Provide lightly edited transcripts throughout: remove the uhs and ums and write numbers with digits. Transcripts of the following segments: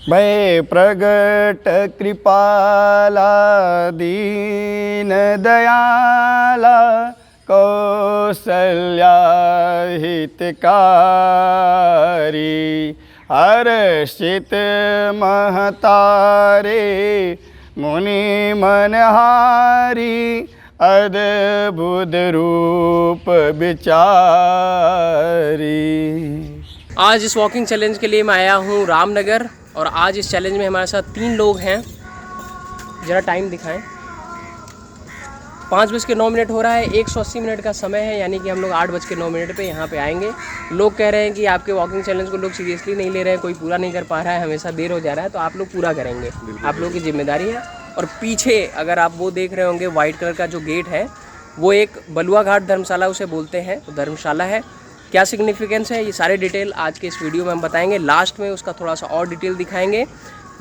भय प्रगट कृपाला दीन दयाला कौसल्या हितकारी हर्षित महतारे मुनि मनहारी अद्भुत रूप विचारी। आज इस वॉकिंग चैलेंज के लिए मैं आया हूँ रामनगर और आज इस चैलेंज में हमारे साथ 3 लोग हैं। ज़रा टाइम दिखाएं। 5:09 हो रहा है। 180 मिनट का समय है, यानी कि हम लोग 8:09 पे यहाँ पे आएंगे। लोग कह रहे हैं कि आपके वॉकिंग चैलेंज को लोग सीरियसली नहीं ले रहे हैं, कोई पूरा नहीं कर पा रहा है, हमेशा देर हो जा रहा है, तो आप लोग पूरा करेंगे, आप लोगों की जिम्मेदारी है। और पीछे अगर आप वो देख रहे होंगे वाइट कलर का जो गेट है, वो एक बलुआ घाट धर्मशाला उसे बोलते हैं, तो धर्मशाला है। क्या सिग्निफिकेंस है, ये सारे डिटेल आज के इस वीडियो में हम बताएंगे। लास्ट में उसका थोड़ा सा और डिटेल दिखाएंगे।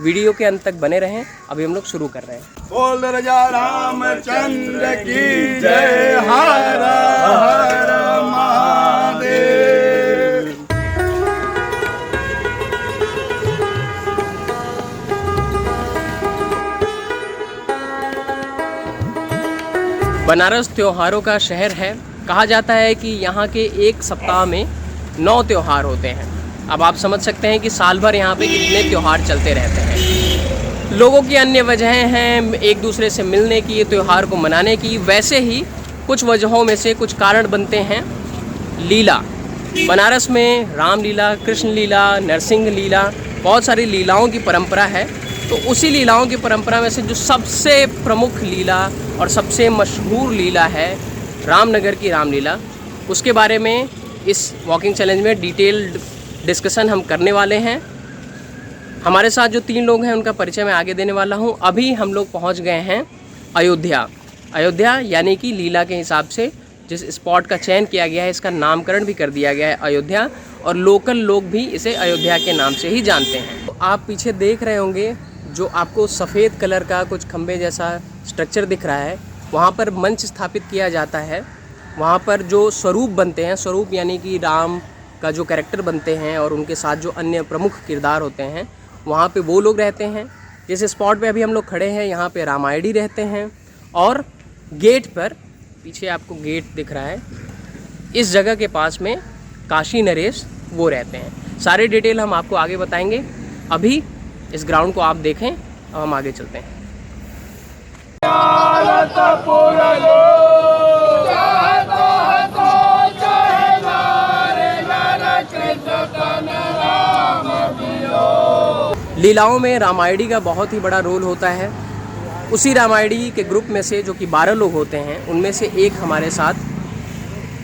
वीडियो के अंत तक बने रहें। अभी हम लोग शुरू कर रहे हैं। बोल राजा रामचंद्र की जय। हर हर महादेव। बनारस त्योहारों का शहर है। कहा जाता है कि यहाँ के एक सप्ताह में 9 त्यौहार होते हैं। अब आप समझ सकते हैं कि साल भर यहाँ पे कितने त्यौहार चलते रहते हैं। लोगों की अन्य वजहें हैं, एक दूसरे से मिलने की, त्यौहार को मनाने की। वैसे ही कुछ वजहों में से कुछ कारण बनते हैं लीला। बनारस में रामलीला, कृष्ण लीला, नरसिंह लीला, बहुत सारी लीलाओं की परंपरा है। तो उसी लीलाओं की परंपरा में से जो सबसे प्रमुख लीला और सबसे मशहूर लीला है रामनगर की रामलीला, उसके बारे में इस वॉकिंग चैलेंज में डिटेल्ड डिस्कशन हम करने वाले हैं। हमारे साथ जो 3 लोग हैं उनका परिचय मैं आगे देने वाला हूं। अभी हम लोग पहुंच गए हैं अयोध्या। अयोध्या यानी कि लीला के हिसाब से जिस स्पॉट का चयन किया गया है, इसका नामकरण भी कर दिया गया है अयोध्या, और लोकल लोग भी इसे अयोध्या के नाम से ही जानते हैं। तो आप पीछे देख रहे होंगे जो आपको सफ़ेद कलर का कुछ खंबे जैसा स्ट्रक्चर दिख रहा है, वहाँ पर मंच स्थापित किया जाता है। वहाँ पर जो स्वरूप बनते हैं, स्वरूप यानी कि राम का जो कैरेक्टर बनते हैं और उनके साथ जो अन्य प्रमुख किरदार होते हैं, वहाँ पे वो लोग रहते हैं। जिस स्पॉट पे अभी हम लोग खड़े हैं, यहाँ पे रामायणी रहते हैं। और गेट पर, पीछे आपको गेट दिख रहा है, इस जगह के पास में काशी नरेश वो रहते हैं। सारे डिटेल हम आपको आगे बताएंगे। अभी इस ग्राउंड को आप देखें, अब हम आगे चलते हैं। लीलाओं में रामायणी का बहुत ही बड़ा रोल होता है। उसी रामायणी के ग्रुप में से जो कि 12 लोग होते हैं, उनमें से एक हमारे साथ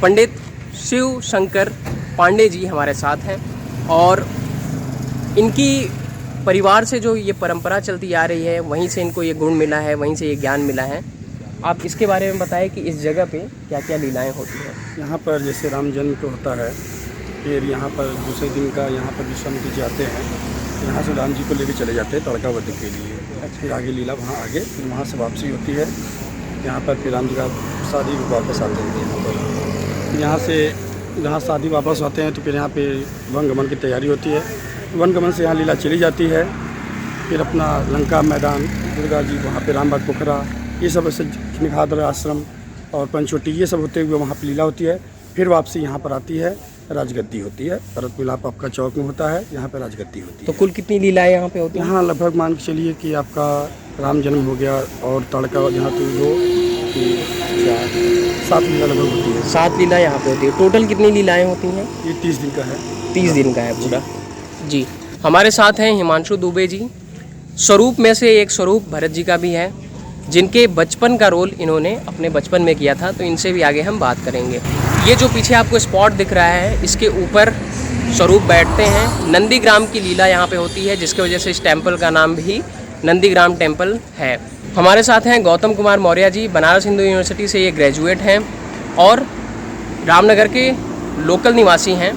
पंडित शिव शंकर पांडे जी हमारे साथ हैं। और इनकी परिवार से जो ये परंपरा चलती आ रही है, वहीं से इनको ये गुण मिला है, वहीं से ये ज्ञान मिला है। आप इसके बारे में बताएं कि इस जगह पे क्या क्या लीलाएं होती हैं। यहाँ पर जैसे राम जन्म को होता है, फिर यहाँ पर दूसरे दिन का यहाँ पर विश्रांति जाते हैं। यहाँ से राम जी को लेकर चले जाते हैं तड़कावध के लिए। फिर आगे लीला वहाँ आगे, फिर वहाँ से वापसी होती है। यहाँ पर फिर राम जी का शादी वापस आते हैं। यहाँ पर यहाँ से जहाँ शादी वापस आते हैं तो फिर यहाँ पे वनगमन की तैयारी होती है। वनगमन से यहाँ लीला चली जाती है। फिर अपना लंका मैदान, दुर्गा जी, वहाँ पे रामबाग पोखरा, ये सब ऐसे निखादर आश्रम और पंचवटी, ये सब होते हुए वहाँ पर लीला होती है। फिर वापसी यहाँ पर आती है, राजगद्दी होती है। भरत मिलाप आपका चौक में होता है, यहाँ पर राजगद्दी होती है। तो कुल कितनी लीलाएं यहाँ पे होती हैं? यहाँ लगभग मान के चलिए कि आपका राम जन्म हो गया और तड़का यहाँ तो 2 7 लीला लगभग होती है। 7 लीला यहाँ पे होती है। टोटल कितनी लीलाएं होती हैं? ये 30 दिन का है। 30 दिन का है पूरा जी। हमारे साथ हैं हिमांशु दुबे जी। स्वरूप में से एक स्वरूप भरत जी का भी है, जिनके बचपन का रोल इन्होंने अपने बचपन में किया था, तो इनसे भी आगे हम बात करेंगे। ये जो पीछे आपको स्पॉट दिख रहा है, इसके ऊपर स्वरूप बैठते हैं। नंदीग्राम की लीला यहाँ पे होती है, जिसकी वजह से इस टेम्पल का नाम भी नंदीग्राम टेम्पल है। हमारे साथ हैं गौतम कुमार मौर्य जी। बनारस हिंदू यूनिवर्सिटी से ये ग्रेजुएट हैं और रामनगर के लोकल निवासी हैं।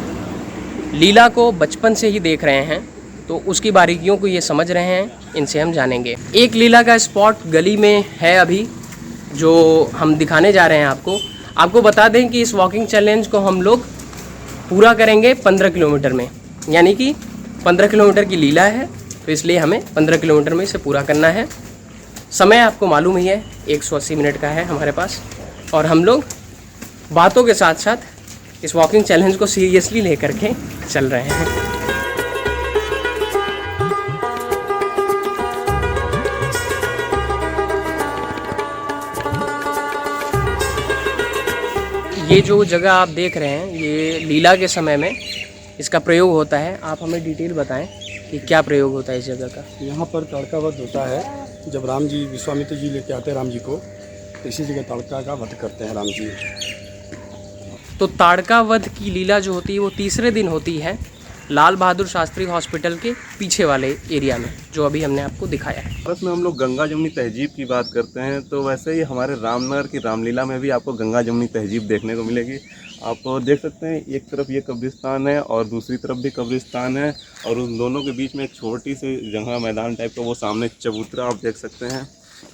लीला को बचपन से ही देख रहे हैं, तो उसकी बारीकियों को ये समझ रहे हैं। इनसे हम जानेंगे। एक लीला का स्पॉट गली में है अभी, जो हम दिखाने जा रहे हैं आपको। आपको बता दें कि इस वॉकिंग चैलेंज को हम लोग पूरा करेंगे 15 किलोमीटर में, यानी कि 15 किलोमीटर की लीला है तो इसलिए हमें 15 किलोमीटर में इसे पूरा करना है। समय आपको मालूम ही है 180 मिनट का है हमारे पास, और हम लोग बातों के साथ साथ इस वॉकिंग चैलेंज को सीरियसली लेकर के चल रहे हैं। ये जो जगह आप देख रहे हैं ये लीला के समय में इसका प्रयोग होता है। आप हमें डिटेल बताएं कि क्या प्रयोग होता है इस जगह का। यहाँ पर ताड़का वध होता है। जब राम जी विश्वामित्र जी लेके आते हैं राम जी को, तो इसी जगह ताड़का का वध करते हैं राम जी। तो ताड़का वध की लीला जो होती है वो तीसरे दिन होती है लाल बहादुर शास्त्री हॉस्पिटल के पीछे वाले एरिया में, जो अभी हमने आपको दिखाया है। भारत में हम लोग गंगा जमुनी तहजीब की बात करते हैं, तो वैसे ही हमारे रामनगर की रामलीला में भी आपको गंगा जमुनी तहजीब देखने को मिलेगी। आप देख सकते हैं एक तरफ ये कब्रिस्तान है और दूसरी तरफ भी कब्रिस्तान है, और उन दोनों के बीच में एक छोटी सी जगह मैदान टाइप का, वो सामने चबूतरा आप देख सकते हैं।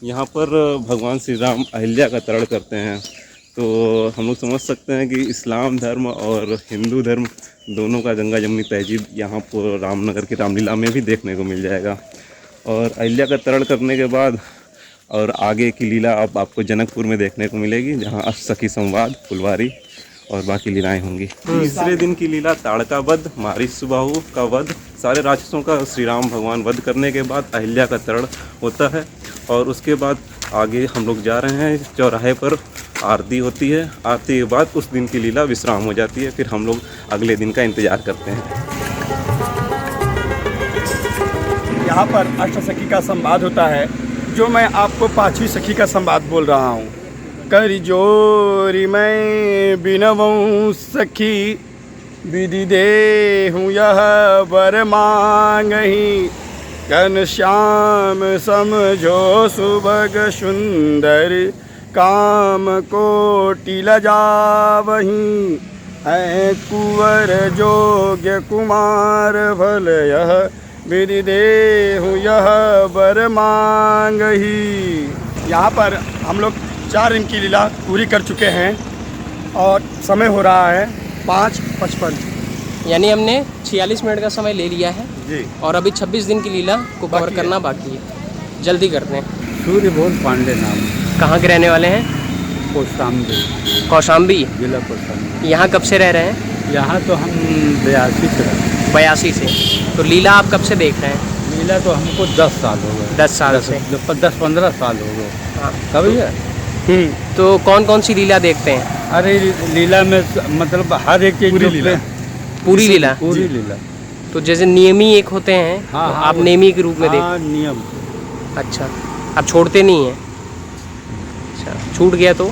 यहाँ पर भगवान श्री राम अहिल्या का तरण करते हैं। तो हम लोग समझ सकते हैं कि इस्लाम धर्म और हिंदू धर्म दोनों का गंगा जमुनी तहजीब यहाँ पर रामनगर की रामलीला में भी देखने को मिल जाएगा। और अहिल्या का तरण करने के बाद और आगे की लीला अब आपको जनकपुर में देखने को मिलेगी, जहाँ अष्टसखी संवाद, फुलवारी और बाकी लीलाएं होंगी। तीसरे दिन की लीला ताड़का वध, मारीचसुबाहु का वध, सारे राक्षसों का श्री राम भगवान वध करने के बाद अहिल्या का तरण होता है। और उसके बाद आगे हम लोग जा रहे हैं, चौराहे पर आरती होती है। आरती के बाद उस दिन की लीला विश्राम हो जाती है, फिर हम लोग अगले दिन का इंतज़ार करते हैं। यहाँ पर अष्टसखी का संवाद होता है, जो मैं आपको पांचवी सखी का संवाद बोल रहा हूँ। कर जोरी मैं बिनवऊँ सखी, विधि देहूँ यह वर मांगही। कन श्याम समझो सुभग सुंदर, काम कोटि लजावहीं। है कुंवर जोग्य कुमार भल यह, विधि देहु यह वर मांगही। यहाँ पर हम लोग 4 दिन की लीला पूरी कर चुके हैं और समय हो रहा है 5:55। यानी हमने 46 मिनट का समय ले लिया है जी, और अभी 26 दिन की लीला को कवर करना बाकी है। जल्दी करते हैं। सूर्यबोध पांडे नाम, कहाँ के रहने वाले हैं? कौशाम्बी, कौशाम्बी। जिला कौशाम्बी। यहाँ कब से रह रहे हैं? यहाँ तो हम 82 से रहते 82 से। तो लीला आप कब से देख रहे हैं? लीला तो हमको 10 साल हो गए। 10 साल से। 10-15 साल हो गए। हाँ। कभी है? तो कौन कौन सी लीला देखते हैं? अरे लीला में मतलब हर एक चीज पूरी लीला। पूरी लीला। पूरी लीला। तो जैसे नियमी एक होते हैं, हाँ, तो हाँ, आप वो- नेमी के रूप में हाँ, नियम। देख। अच्छा, आप छोड़ते नहीं हैं? अच्छा, छूट गया तो?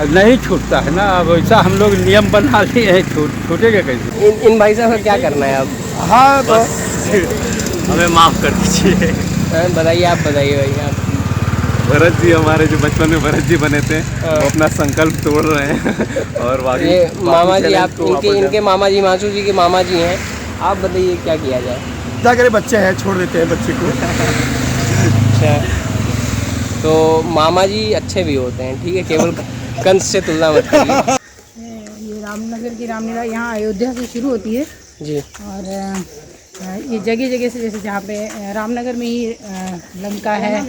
नहीं छूटता है ना, अब ऐसा हम लोग नियम बना लिए हैं, छूटेगा कैसे? इन भाई साहब को क्या करना है अब? हाँ तो हमें माफ़ कर दीजिए। बताइए, आप बताइए भाई। आप भरत जी हमारे जो बचपन में भरत जी बने थे, वो अपना संकल्प तोड़ रहे हैं और बाकी ये मामा जी, आप को वापस इनके मामा जी, मासू जी के मामा जी हैं। आप बताइए क्या किया जाए? क्या करें, बच्चे हैं, छोड़ देते हैं बच्चे को। अच्छा, तो मामा जी अच्छे भी होते हैं, ठीक है, केवल कंस से तुलना मत करिए। ये रामनगर की रामलीला यहाँ अयोध्या से शुरू होती है जी। और ये जगह जगह से, जैसे जहाँ पे रामनगर में ही लंका है,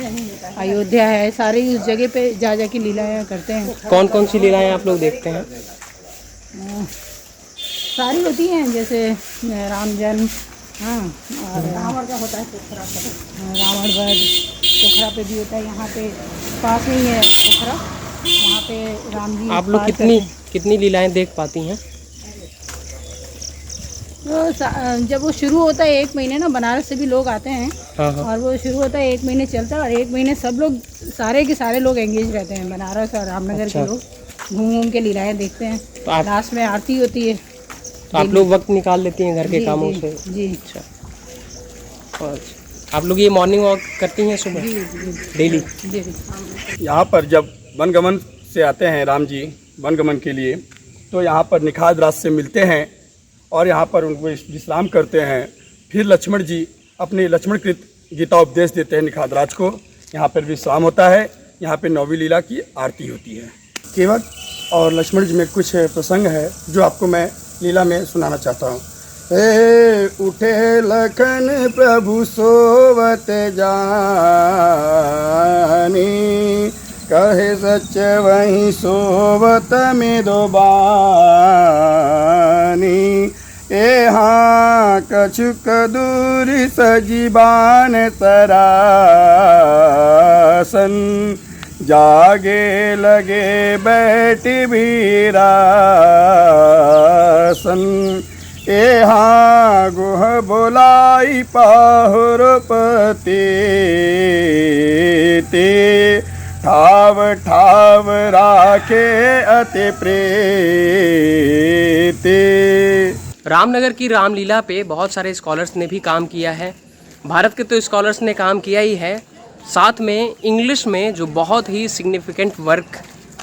अयोध्या है, सारे उस जगह पे जा जा के लीलाएँ करते हैं। कौन कौन सी लीलाएं आप लोग देखते हैं? सारी होती हैं, जैसे राम जन्म, हाँ, और रावण का होता है पोखरा पर, रावण वध पोखरा पे भी होता है। यहाँ पे पास में ही है पोखरा, वहाँ पे राम जी आप लोग पार कितनी करते हैं। कितनी लीलाएं देख पाती हैं? तो जब वो शुरू होता है 1 महीने ना, बनारस से भी लोग आते हैं, हाँ हाँ। और वो शुरू होता है 1 महीने चलता है, और 1 महीने सब लोग, सारे के सारे लोग एंगेज रहते हैं। बनारस और रामनगर अच्छा। के लोग घूम घूम के लीलाएँ देखते हैं। तो आप लास्ट में आरती होती है। तो आप लोग वक्त निकाल लेती हैं घर के जी, कामों जी, से? जी और आप लोग ये मॉर्निंग वॉक करती हैं सुबह जी जी डेली? जी। यहाँ पर जब वनगमन से आते हैं राम जी वनगमन के लिए, तो यहाँ पर निखाद राज से मिलते हैं और यहाँ पर उनको विश्राम करते हैं। फिर लक्ष्मण जी अपने लक्ष्मणकृत गीता उपदेश देते हैं निखाद राज को। यहाँ पर विश्राम होता है। यहाँ पर नौवीं लीला की आरती होती है। केवट और लक्ष्मण जी में कुछ प्रसंग है जो आपको मैं लीला में सुनाना चाहता हूँ। हे उठे लखन प्रभु सोवत जानी, कहे सच वही सोवत में दो बानी। हाँ कछुक दूरी सजीबान सरासन, जागे लगे बैठी भीरासन। हाँ गुह बोलाई पाहुरपति ते, ठाव ठाव राखे अति प्रीति। रामनगर की रामलीला पे बहुत सारे स्कॉलर्स ने भी काम किया है। भारत के तो स्कॉलर्स ने काम किया ही है, साथ में इंग्लिश में जो बहुत ही सिग्निफिकेंट वर्क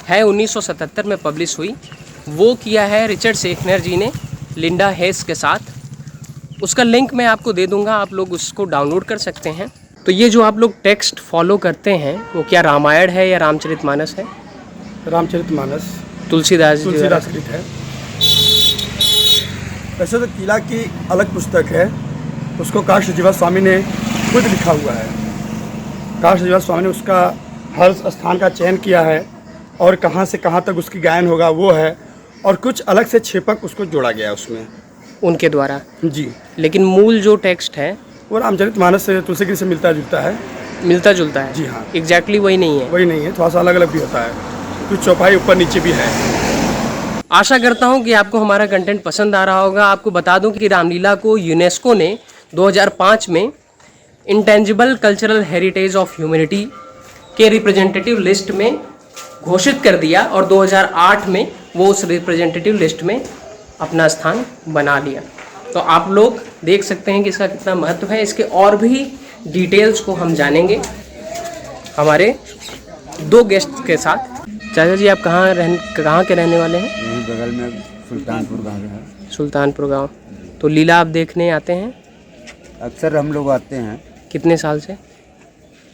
है 1977 में पब्लिश हुई, वो किया है रिचर्ड सेखनर जी ने लिंडा हेस के साथ। उसका लिंक मैं आपको दे दूंगा, आप लोग उसको डाउनलोड कर सकते हैं। तो ये जो आप लोग टेक्स्ट फॉलो करते हैं वो क्या रामायण है या रामचरितमानस है? रामचरितमानस तुलसीदास जी द्वारा। तुलसीदास है। वैसे तो किला की अलग पुस्तक है, उसको काशी जीवा स्वामी ने खुद लिखा हुआ है। काशी जीवा स्वामी ने उसका हर स्थान का चयन किया है और कहाँ से कहाँ तक उसकी गायन होगा वो है, और कुछ अलग से छेपक उसको जोड़ा गया है उसमें उनके द्वारा जी। लेकिन मूल जो टेक्स्ट है वो रामचरितमानस से तुलसीगिरी से मिलता जुलता है। मिलता जुलता है जी हाँ, एग्जैक्टली वही नहीं है। वही नहीं है, थोड़ा सा अलग अलग भी होता है, कुछ चौपाई ऊपर नीचे भी है। आशा करता हूँ कि आपको हमारा कंटेंट पसंद आ रहा होगा। आपको बता दूं कि रामलीला को यूनेस्को ने 2005 में intangible cultural heritage of humanity के रिप्रेजेंटेटिव लिस्ट में घोषित कर दिया और 2008 में वो उस रिप्रेजेंटेटिव लिस्ट में अपना स्थान बना लिया। तो आप लोग देख सकते हैं कि इसका कितना महत्व है। इसके और भी डिटेल्स को हम जानेंगे हमारे दो गेस्ट के साथ। चाचा जी, आप कहाँ के रहने वाले हैं? यहीं बगल में सुल्तानपुर गाँव है। सुल्तानपुर गांव। तो लीला आप देखने आते हैं? अक्सर हम लोग आते हैं। कितने साल से?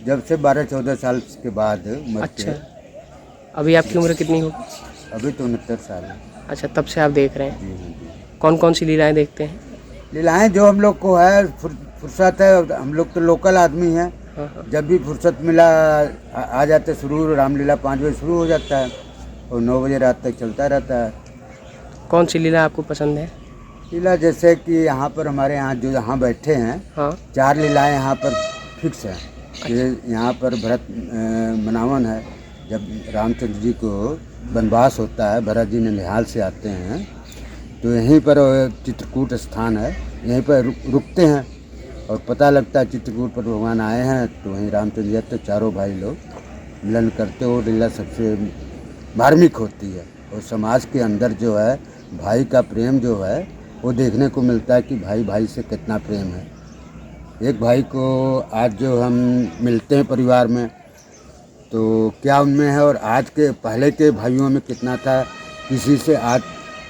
जब से 12-14 साल के बाद मर के। अच्छा, अभी आपकी उम्र कितनी होगी? अभी तो 69 साल है। अच्छा, तब से आप देख रहे हैं। जी हाँ जी। कौन कौन सी लीलाएं देखते हैं? लीलाएँ जो हम लोग को है फुर्सत है, हम लोग तो लोकल आदमी हैं। हाँ। जब भी फुर्सत मिला आ जाते शुरू। रामलीला 5 बजे शुरू हो जाता है और 9 बजे रात तक चलता रहता है। कौन सी लीला आपको पसंद है? लीला जैसे कि यहाँ पर हमारे यहाँ जो यहाँ बैठे हैं, हाँ। 4 लीलाएँ यहाँ पर फिक्स हैं। ये यहाँ पर भरत मनावन है, जब रामचंद्र जी को वनवास होता है, भरत जी निहाल से आते हैं, तो यहीं पर चित्रकूट स्थान है, यहीं पर रुकते हैं और पता लगता है चित्रकूट पर भगवान आए हैं, तो वहीं रामचंद्र जी तो चारों भाई लोग मिलन करते हो। लीला सबसे मार्मिक होती है और समाज के अंदर जो है भाई का प्रेम जो है वो देखने को मिलता है कि भाई भाई से कितना प्रेम है। एक भाई को आज जो हम मिलते हैं परिवार में, तो क्या उनमें है और आज के पहले के भाइयों में कितना था। किसी से आज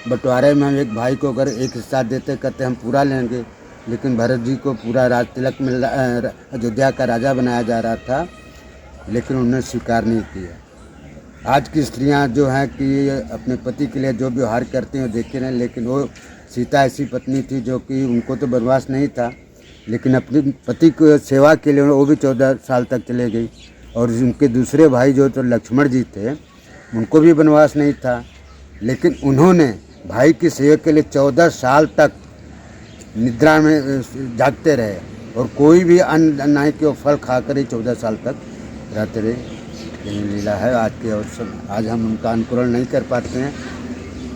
बंटवारे में हम एक भाई को अगर एक हिस्सा देते कहते हम पूरा लेंगे, लेकिन भरत जी को पूरा राज तिलक मिल अयोध्या का राजा बनाया जा रहा था, लेकिन उन्होंने स्वीकार नहीं किया। आज की स्त्रियां जो हैं कि अपने पति के लिए जो व्यवहार करती हैं देखे नहीं, लेकिन वो सीता ऐसी पत्नी थी जो कि उनको तो वनवास नहीं था, लेकिन अपने पति को सेवा के लिए वो भी 14 साल तक चले गई। और उनके दूसरे भाई जो तो लक्ष्मण जी थे, उनको भी वनवास नहीं था, लेकिन उन्होंने भाई की सेवा के लिए 14 साल तक निद्रा में जागते रहे और कोई भी अन्न नहीं कि वो फल खाकर ही 14 साल तक रहते रहे। यही लीला है आज के। और सब आज हम उनका अनुकरण नहीं कर पाते हैं,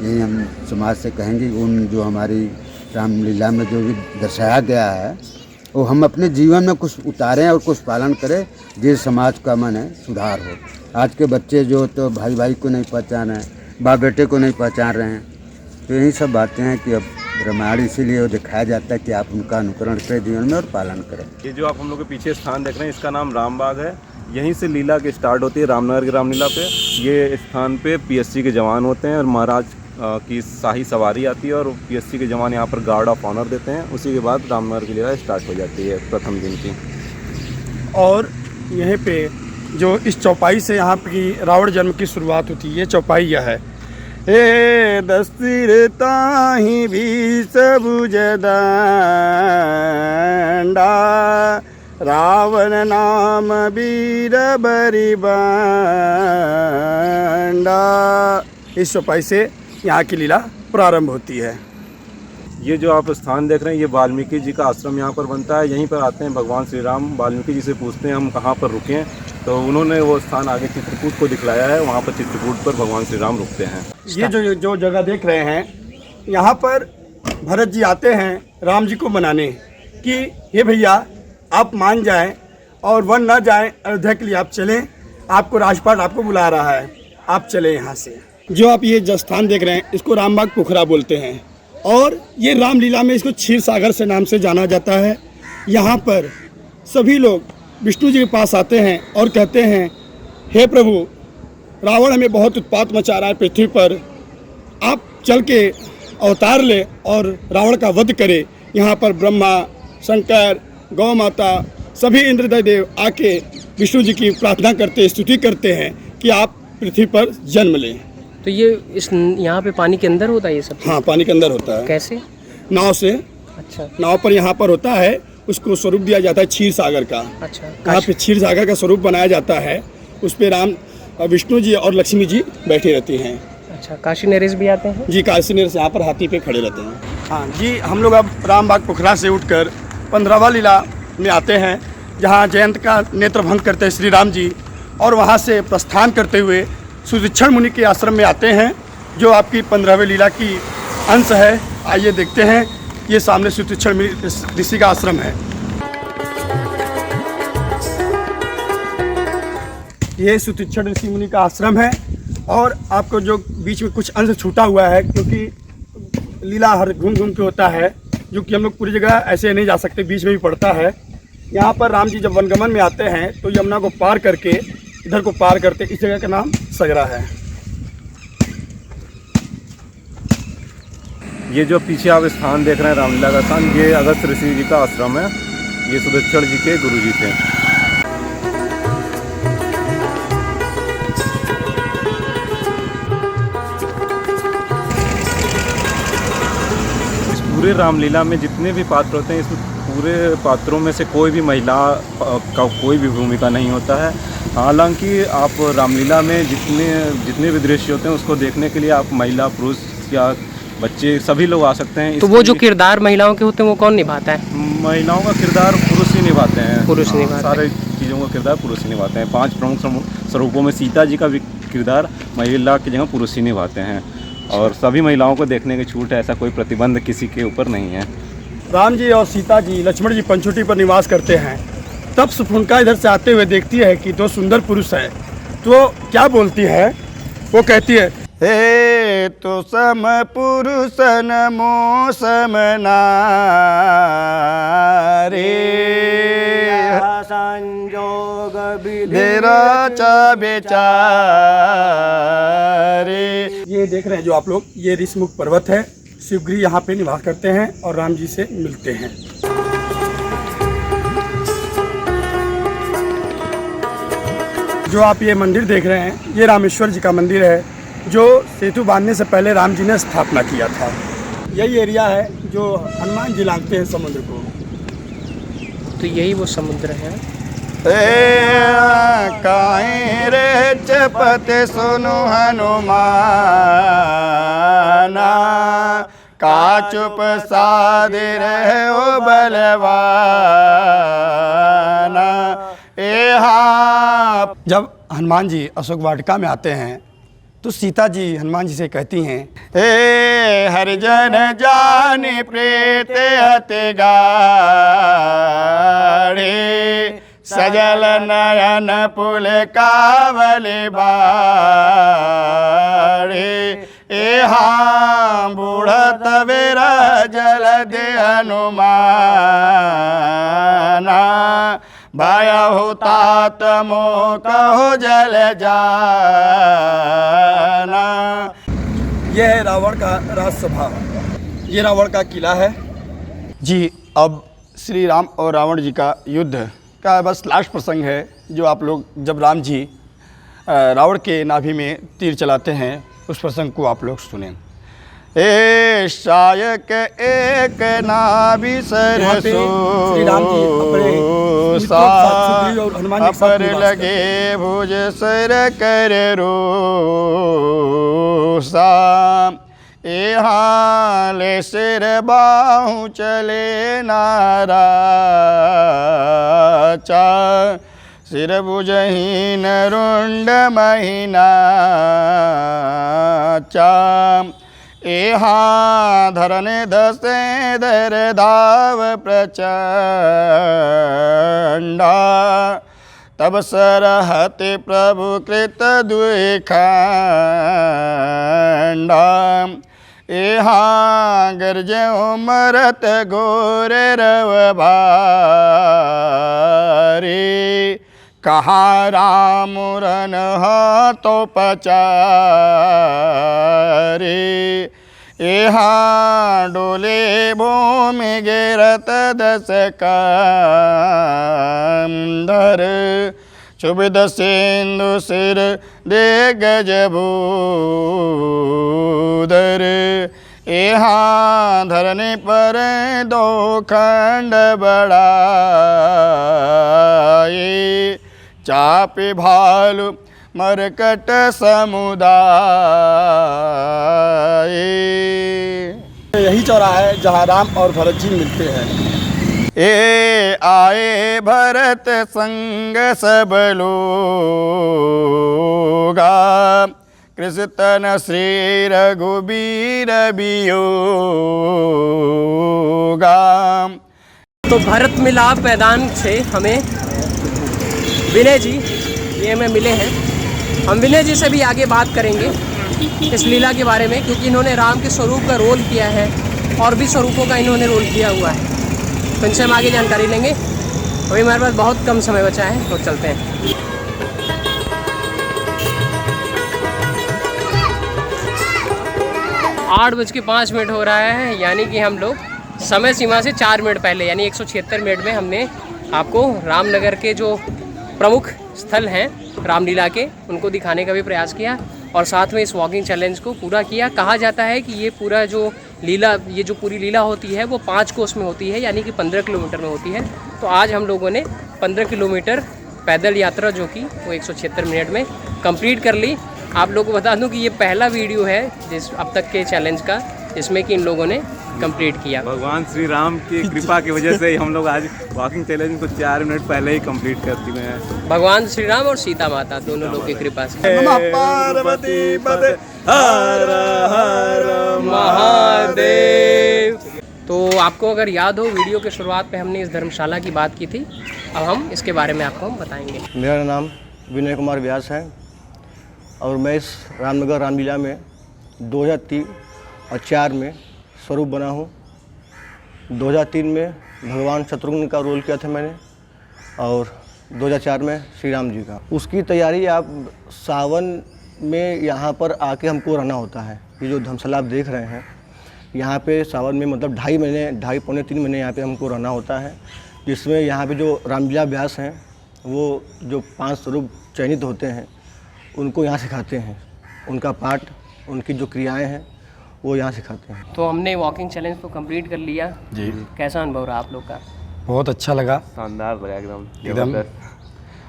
यही हम समाज से कहेंगे उन जो हमारी रामलीला में जो भी दर्शाया गया है वो हम अपने जीवन में कुछ उतारें और कुछ पालन करें, जिस समाज का मन है सुधार हो। आज के बच्चे जो तो भाई भाई को नहीं पहचान रहे हैं, बाप बेटे को नहीं पहचान रहे हैं, तो यही सब बातें हैं कि अब रामायण इसीलिए वो दिखाया जाता है कि आप उनका अनुकरण करें जीवन में और पालन करें। ये जो आप हम लोग के पीछे स्थान देख रहे हैं, इसका नाम रामबाग है। यहीं से लीला की स्टार्ट होती है रामनगर की रामलीला पे। ये स्थान पे पीएससी के जवान होते हैं और महाराज की शाही सवारी आती है और पीएससी के जवान यहाँ पर गार्ड ऑफ ऑनर देते हैं। उसी के बाद रामनगर की लीला स्टार्ट हो जाती है प्रथम दिन की। और यहीं पे जो इस चौपाई से यहाँ की रावण जन्म की शुरुआत होती है, ये चौपाई यह है। हे दस्तिर ताही भी सबुज दंडा रावण नाम वीर बरिबंडा। इस चौपाई से यहाँ की लीला प्रारंभ होती है। ये जो आप स्थान देख रहे हैं ये वाल्मीकि जी का आश्रम यहाँ पर बनता है। यहीं पर आते हैं भगवान श्री राम। वाल्मीकि जी से पूछते हैं हम कहाँ पर रुकें, तो उन्होंने वो स्थान आगे चित्रकूट को दिखलाया है। वहाँ पर चित्रकूट पर भगवान श्री राम रुकते हैं। ये जो जगह देख रहे हैं, यहाँ पर भरत जी आते हैं राम जी को मनाने कि हे भैया आप मान जाएं और वन न जाएं, अयोध्या के लिए आप चलें, आपको राजपाट आपको बुला रहा है, आप चले यहाँ से। जो आप ये जो स्थान देख रहे हैं इसको रामबाग पोखरा बोलते हैं और ये रामलीला में इसको क्षीर सागर से नाम से जाना जाता है। यहाँ पर सभी लोग विष्णु जी के पास आते हैं और कहते हैं हे प्रभु, रावण हमें बहुत उत्पात मचा रहा है पृथ्वी पर, आप चल के अवतार ले और रावण का वध करे। यहाँ पर ब्रह्मा, शंकर, गौ माता, सभी इंद्रदेव देव आके विष्णु जी की प्रार्थना करते, स्तुति करते हैं कि आप पृथ्वी पर जन्म लें। तो ये इस यहाँ पे पानी के अंदर होता है ये सब? हाँ, पानी के अंदर होता है। कैसे? नाव से। अच्छा। नाव पर यहाँ पर होता है, उसको स्वरूप दिया जाता है क्षीर सागर का। अच्छा। यहाँ पे क्षीर सागर का स्वरूप बनाया जाता है, उस पे राम, विष्णु जी और लक्ष्मी जी बैठी रहती हैं। अच्छा, काशी नरेश भी आते हैं? जी, काशी नरेश यहाँ पर हाथी पे खड़े रहते हैं। हाँ जी, हम लोग अब रामबाग पोखरा से उठकर 15वां लीला में आते हैं, जहाँ जयंत का नेत्रभंग करते हैं श्री राम जी, और वहाँ से प्रस्थान करते हुए सुदीक्षण मुनि के आश्रम में आते हैं, जो आपकी 15वीं लीला की अंश है। आइए देखते हैं, ये सामने सुदीक्षण ऋषि का आश्रम है। ये सुदीक्षण ऋषि मुनि का आश्रम है और आपको जो बीच में कुछ अंश छूटा हुआ है, क्योंकि लीला हर घूम घूम के होता है, जो कि हम लोग पूरी जगह ऐसे नहीं जा सकते, बीच में भी पड़ता है। यहाँ पर राम जी जब वनगमन में आते हैं तो यमुना को पार करके इधर को पार करते, इस जगह का नाम सगरा है। ये जो पीछे आप स्थान देख रहे हैं रामलीला का स्थान, ये अगस्त ऋषि जी का आश्रम है। ये सुदीक्षण जी के गुरु जी थे। इस पूरे रामलीला में जितने भी पात्र होते हैं, इस पूरे पात्रों में से कोई भी महिला का कोई भी भूमिका नहीं होता है। हालांकि आप रामलीला में जितने भी दृश्य होते हैं उसको देखने के लिए आप महिला, पुरुष या बच्चे सभी लोग आ सकते हैं। तो वो जो किरदार महिलाओं के होते हैं वो कौन निभाता है? महिलाओं का किरदार पुरुष ही निभाते हैं। पुरुष निभाते हैं। सारे चीज़ों का किरदार पुरुष ही निभाते हैं। 5 प्रमुख स्वरूपों में सीता जी का भी किरदार महिला की जगह पुरुष ही निभाते हैं, और सभी महिलाओं को देखने की छूट है, ऐसा कोई प्रतिबंध किसी के ऊपर नहीं है। राम जी और सीता जी, लक्ष्मण जी पंचवटी पर निवास करते हैं। तब सुपुनका इधर से आते हुए देखती है कि 2 सुंदर पुरुष हैं, तो क्या बोलती है? वो कहती है, हे तो सम पुरुष नमो सम नारे, संजोग विधेरा चा बेचारे। ये देख रहे हैं जो आप लोग, ये ऋषिमुख पर्वत है। शिवगिरी यहाँ पे निवास करते हैं और राम जी से मिलते हैं। जो आप ये मंदिर देख रहे हैं, ये रामेश्वर जी का मंदिर है, जो सेतु बांधने से पहले राम जी ने स्थापना किया था। यही एरिया है जो हनुमान जी लांघते हैं समुद्र को। तो यही वो समुद्र है। काहे रे चपते सुनो हनुमाना, का चुप साधे रहे ओ बलवाना। जब हनुमान जी अशोक वाटिका में आते हैं तो सीता जी हनुमान जी से कहती हैं, हे हरिजन जाने प्रेत हते गाढ़े, सजल नयन पुल कावल बाड़े। बूढ़त वेरा जल दे हनुमाना, भाया होता तमो कहो जल जाना। यह है रावण का राजसभा, ये रावण का किला है जी। अब श्री राम और रावण जी का युद्ध का बस लास्ट प्रसंग है, जो आप लोग जब राम जी रावण के नाभि में तीर चलाते हैं उस प्रसंग को आप लोग सुने। ए शायक एक नाभि यहाँ पे सरसो श्री राम जी अपने मित्रों के साथ सुग्रीव और हनुमान जी के साथ अपर निवास लगे भुज सर कर रोसा ए हाले सिर बाहु चले नारा चा सिर भुजहीन रुंड महीना चा एहाँ धरने दसे धर धाव प्रचंडा तब सरहति प्रभु कृत द्विखंडा एहाँ गर्जे मरत घोर रव भारी कहाँ राम रन तो पचारे यहाँ डोले भूमि गिरत दस कंधर शुभिद सिंधु सिर दे गज भूधर यहाँ धरने पर दो खंड बढ़ाए चापे भालू मरकट समुदाय। यही चौराहा है जहाँ राम और भरत जी मिलते हैं। ए आए भरत संग सब लोगा कृष्ण श्री रघुबीर वियोगा। तो भरत मिलाप मैदान से हमें विनय जी ये हमें मिले हैं। हम विनय जी से भी आगे बात करेंगे इस लीला के बारे में, क्योंकि इन्होंने राम के स्वरूप का रोल किया है और भी स्वरूपों का इन्होंने रोल किया हुआ है। तो इनसे हम आगे जानकारी लेंगे। अभी हमारे पास बहुत कम समय बचा है, तो चलते हैं। 8:05 हो रहा है, यानी कि हम लोग समय सीमा से 4 मिनट पहले यानी 176 मिनट में हमने आपको रामनगर के जो प्रमुख स्थल हैं रामलीला के उनको दिखाने का भी प्रयास किया और साथ में इस वॉकिंग चैलेंज को पूरा किया। कहा जाता है कि ये पूरा जो लीला ये जो पूरी लीला होती है वो 5 कोस में होती है, यानी कि 15 किलोमीटर में होती है। तो आज हम लोगों ने 15 किलोमीटर पैदल यात्रा जो कि वो 176 मिनट में कंप्लीट कर ली। आप लोगों को बता दूं कि ये पहला वीडियो है जिस अब तक के चैलेंज का जिसमें कि इन लोगों ने कंप्लीट किया। भगवान श्री राम की कृपा की वजह से हम लोग आज वॉकिंग चैलेंज को 4 मिनट पहले ही कंप्लीट कर चुके हैं। भगवान श्री राम और सीता माता दोनों लोग की कृपा से। पार्वती पते हर हर महादेव। तो आपको अगर याद हो वीडियो के शुरुआत पे हमने इस धर्मशाला की बात की थी, अब हम इसके बारे में आपको बताएंगे। मेरा नाम विनय कुमार व्यास है और मैं इस रामनगर रामलीला में 2003 और 4 में स्वरूप बना हूँ। 2003 में भगवान शत्रुघ्न का रोल किया था मैंने और 2004 में श्री राम जी का। उसकी तैयारी आप सावन में यहाँ पर आके हमको रहना होता है। ये जो धर्मशाला आप देख रहे हैं यहाँ पे सावन में मतलब 2.5 महीने 2.5 पौने 3 महीने यहाँ पे हमको रहना होता है, जिसमें यहाँ पे जो रामलीला व्यास हैं वो जो 5 स्वरूप चयनित होते हैं उनको यहाँ सिखाते हैं। उनका पाठ उनकी जो क्रियाएं हैं वो यहाँ सिखाते हैं। तो हमने वॉकिंग चैलेंज तो कंप्लीट कर लिया जी। कैसा अनुभव रहा आप लोग का? बहुत अच्छा लगा, शानदार लगा एकदम।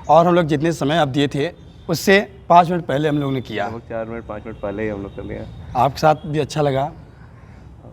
और हम लोग जितने समय आप दिए थे उससे 5 मिनट पहले हम लोग ने किया। 4 मिनट 5 मिनट पहले ही हम लोग कर लिया। आपके साथ भी अच्छा लगा।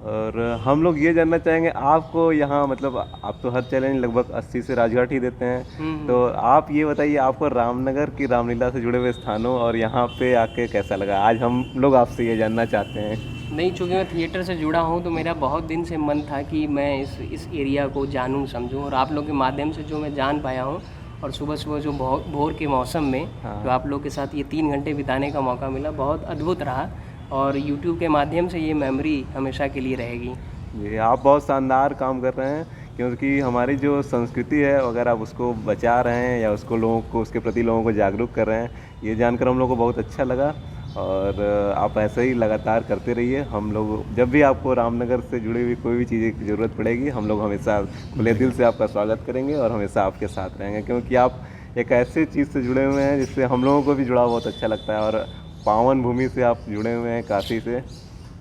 और हम लोग ये जानना चाहेंगे आपको यहाँ मतलब आप तो हर चैलेंज लगभग 80 से राजघाट ही देते हैं, तो आप ये बताइए आपको रामनगर की रामलीला से जुड़े हुए स्थानों और यहाँ पे आके कैसा लगा? आज हम लोग आपसे ये जानना चाहते हैं। नहीं, चूँकि मैं थिएटर से जुड़ा हूँ तो मेरा बहुत दिन से मन था कि मैं इस एरिया को जानूँ समझूँ, और आप लोग के माध्यम से जो मैं जान पाया हूँ और सुबह सुबह जो भोर के मौसम में जो आप लोग के साथ ये 3 घंटे बिताने का मौका मिला बहुत अद्भुत रहा, और YouTube के माध्यम से ये मेमोरी हमेशा के लिए रहेगी। जी, आप बहुत शानदार काम कर रहे हैं, क्योंकि हमारी जो संस्कृति है अगर आप उसको बचा रहे हैं या उसको लोगों को उसके प्रति लोगों को जागरूक कर रहे हैं, ये जानकर हम लोग को बहुत अच्छा लगा। और आप ऐसे ही लगातार करते रहिए। हम लोग जब भी आपको रामनगर से जुड़ी हुई कोई भी चीज़ की ज़रूरत पड़ेगी हम लोग हमेशा खुले दिल से आपका स्वागत करेंगे और हमेशा आपके साथ रहेंगे, क्योंकि आप एक ऐसे चीज़ से जुड़े हुए हैं जिससे हम लोगों को भी जुड़ा बहुत अच्छा लगता है। और पावन भूमि से आप जुड़े हुए हैं, काशी से।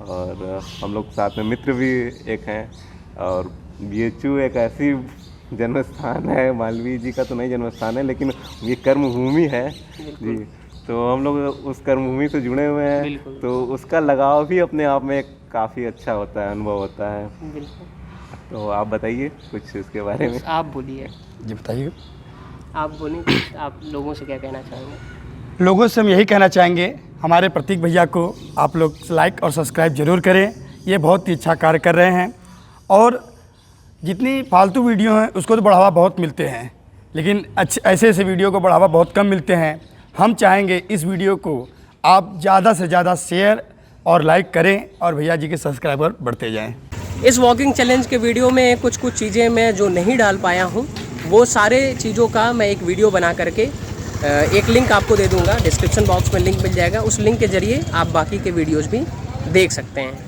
और हम लोग साथ में मित्र भी एक हैं। और BHU एक ऐसी जन्म स्थान है, मालवीय जी का तो नहीं जन्म स्थान है, लेकिन ये कर्मभूमि है जी। तो हम लोग उस कर्मभूमि से जुड़े हुए हैं, तो उसका लगाव भी अपने आप में काफ़ी अच्छा होता है, अनुभव होता है। बिल्कुल। तो आप बताइए कुछ इसके बारे में। आप बोलिए, जी बताइए। आप बोलिए, आप लोगों से क्या कहना चाहेंगे? लोगों से हम यही कहना चाहेंगे, हमारे प्रतीक भैया को आप लोग लाइक और सब्सक्राइब ज़रूर करें। ये बहुत ही अच्छा कार्य कर रहे हैं। और जितनी फालतू वीडियो हैं उसको तो बढ़ावा बहुत मिलते हैं, लेकिन ऐसे ऐसे वीडियो को बढ़ावा बहुत कम मिलते हैं। हम चाहेंगे इस वीडियो को आप ज़्यादा से ज़्यादा शेयर और लाइक करें और भैया जी के सब्सक्राइबर बढ़ते जाएं। इस वॉकिंग चैलेंज के वीडियो में कुछ चीज़ें मैं जो नहीं डाल पाया हूँ, वो सारे चीज़ों का मैं एक वीडियो बना करके एक लिंक आपको दे दूँगा, डिस्क्रिप्शन बॉक्स में लिंक मिल जाएगा। उस लिंक के ज़रिए आप बाकी के वीडियोज़ भी देख सकते हैं।